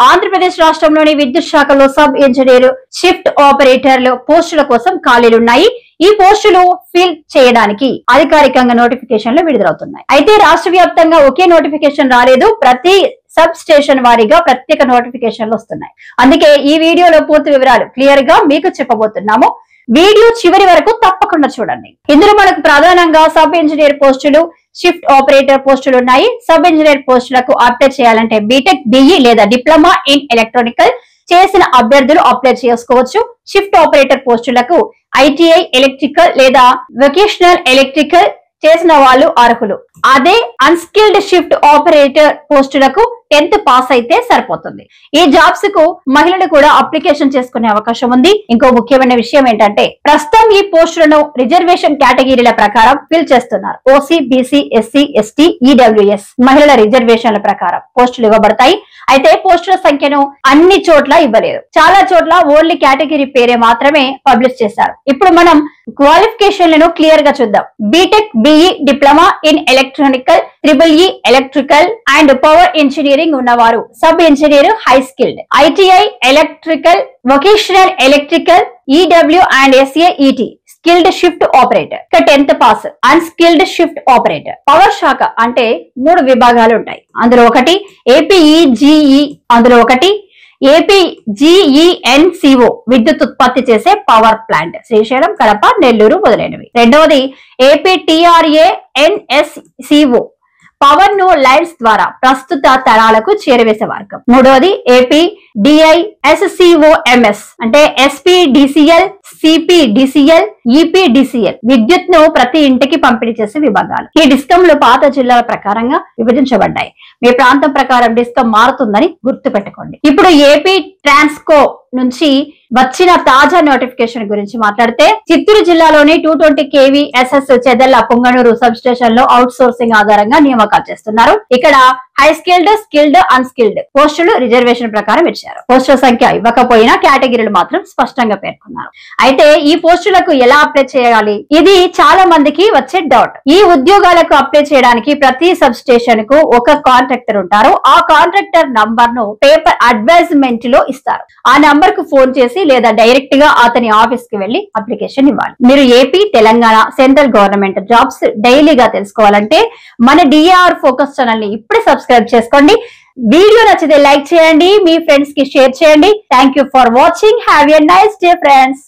ఆంధ్రప్రదేశ్ రాష్ట్రంలోని విద్యుత్ శాఖలో సబ్ ఇంజనీర్ షిఫ్ట్ ఆపరేటర్లు పోస్టుల కోసం ఖాళీలున్నాయి. ఈ పోస్టులు ఫిల్ చేయడానికి అధికారికంగా నోటిఫికేషన్లు విడుదలవుతున్నాయి. అయితే రాష్ట్ర వ్యాప్తంగా ఒకే నోటిఫికేషన్ రాలేదు. ప్రతి సబ్ స్టేషన్ వారీగా ప్రత్యేక నోటిఫికేషన్లు వస్తున్నాయి. అందుకే ఈ వీడియోలో పూర్తి వివరాలు క్లియర్ గా మీకు చెప్పబోతున్నాము. వీడియో చివరి వరకు తప్పకుండా చూడండి. ఇందులో మనకు ప్రధానంగా సబ్ ఇంజనీర్ పోస్టులు, షిఫ్ట్ ఆపరేటర్ పోస్టులు ఉన్నాయి. సబ్ ఇంజనీర్ పోస్టులకు అప్లై చేయాలంటే బీటెక్, బిఈ లేదా డిప్లొమా ఇన్ ఎలక్ట్రానికల్ చేసిన అభ్యర్థులు అప్లై చేసుకోవచ్చు. షిఫ్ట్ ఆపరేటర్ పోస్టులకు ఐటీఐ ఎలక్ట్రికల్ లేదా వొకేషనల్ ఎలక్ట్రికల్ చేసిన వాళ్ళు అర్హులు. అదే అన్స్కిల్డ్ షిఫ్ట్ ఆపరేటర్ పోస్టులకు 10th పాస్ అయితే సరిపోతుంది. ఈ జాబ్స్ కు మహిళలు కూడా అప్లికేషన్ చేసుకునే అవకాశం ఉంది. ఇంకో ముఖ్యమైన విషయం ఏంటంటే ప్రస్తుతం ఈ పోస్టులను రిజర్వేషన్ కేటగిరీల ప్రకారం ఫిల్ చేస్తున్నారు. OC, BC, SC, ST, EWS మహిళల రిజర్వేషన్ల ప్రకారం పోస్టులు ఇవ్వబడతాయి. అయితే పోస్టుల సంఖ్యను అన్ని చోట్ల ఇవ్వలేదు. చాలా చోట్ల ఓన్లీ కేటగిరీ పేరే మాత్రమే పబ్లిష్ చేశారు. ఇప్పుడు మనం క్వాలిఫికేషన్లను క్లియర్ గా చూద్దాం. BTech, BE, diploma in electronical, triple electrical and power engineering ఉన్నవారు sub engineer high skilled, ITI electrical, vocational electrical, EW and SAET skilled shift operator. 10th pass unskilled shift operator. Power శాఖ అంటే 3 విభాగాలు ఉంటాయి. అందులో ఒకటి ఏపీఈజీఈ, అందులో ఒకటి ఏపీజీఈఎన్సిఓ విద్యుత్ ఉత్పత్తి చేసే పవర్ ప్లాంట్, శ్రీశైలం, కడప, నెల్లూరు మొదలైనవి. రెండవది ఏపీటీఆర్ఏ ఎన్ఎస్సిఓ పవర్ ను లైన్స్ ద్వారా ప్రస్తుత తరాలకు చేరవేసే వర్గం. మూడవది ఏపీ డిఐఎస్సిఓఎంఎస్ అంటే ఎస్పీడిసిఎల్, సిపిడిసిఎల్, ఈపీడిసిఎల్ విద్యుత్ ను ప్రతి ఇంటికి పంపిణీ చేసే విభాగాలు. ఈ డిస్కంలు పాత జిల్లాల ప్రకారంగా విభజించబడ్డాయి. మీ ప్రాంతం ప్రకారం డిస్కం మారుతుందని గుర్తు పెట్టుకోండి. ఇప్పుడు ఏపీ ట్రాన్స్కో నుంచి వచ్చిన తాజా నోటిఫికేషన్ గురించి మాట్లాడితే చిత్తూరు జిల్లాలోని 220 kV SS Chedella Punganur sub station లో అవుట్ సోర్సింగ్ ఆధారంగా నియామకాలు చేస్తున్నారు. ఇక్కడ హై స్కిల్డ్, స్కిల్డ్, అన్స్కిల్డ్ పోస్టులు రిజర్వేషన్ ప్రకారం ఇచ్చారు. పోస్టుల సంఖ్య ఇవ్వకపోయినా కేటగిరీలు మాత్రం స్పష్టంగా పేర్కొన్నారు. అయితే ఈ పోస్టులకు ఎలా అప్లై చేయాలి? ఇది చాలా మందికి వచ్చే డౌట్. ఈ ఉద్యోగాలకు అప్లై చేయడానికి ప్రతి సబ్ స్టేషన్ కు ఒక కాంట్రాక్టర్ ఉంటారు. ఆ కాంట్రాక్టర్ నంబర్ ను పేపర్ అడ్వర్టైజ్మెంట్ లో ఇస్తారు. ఆ నంబర్ కు ఫోన్ చేసి లేదా డైరెక్ట్ గా అతని ఆఫీస్ కి వెళ్లి అప్లికేషన్ ఇవ్వాలి. మీరు AP, Telangana, central government jobs డైలీగా తెలుసుకోవాలంటే మన డిఆర్ ఫోకస్ ఛానల్ ని ఇప్పుడే సబ్స్క్రైబ్ చేసుకోండి. వీడియో నచ్చితే లైక్ చేయండి, మీ ఫ్రెండ్స్ కి షేర్ చేయండి. Thank you for watching. Have a nice day friends.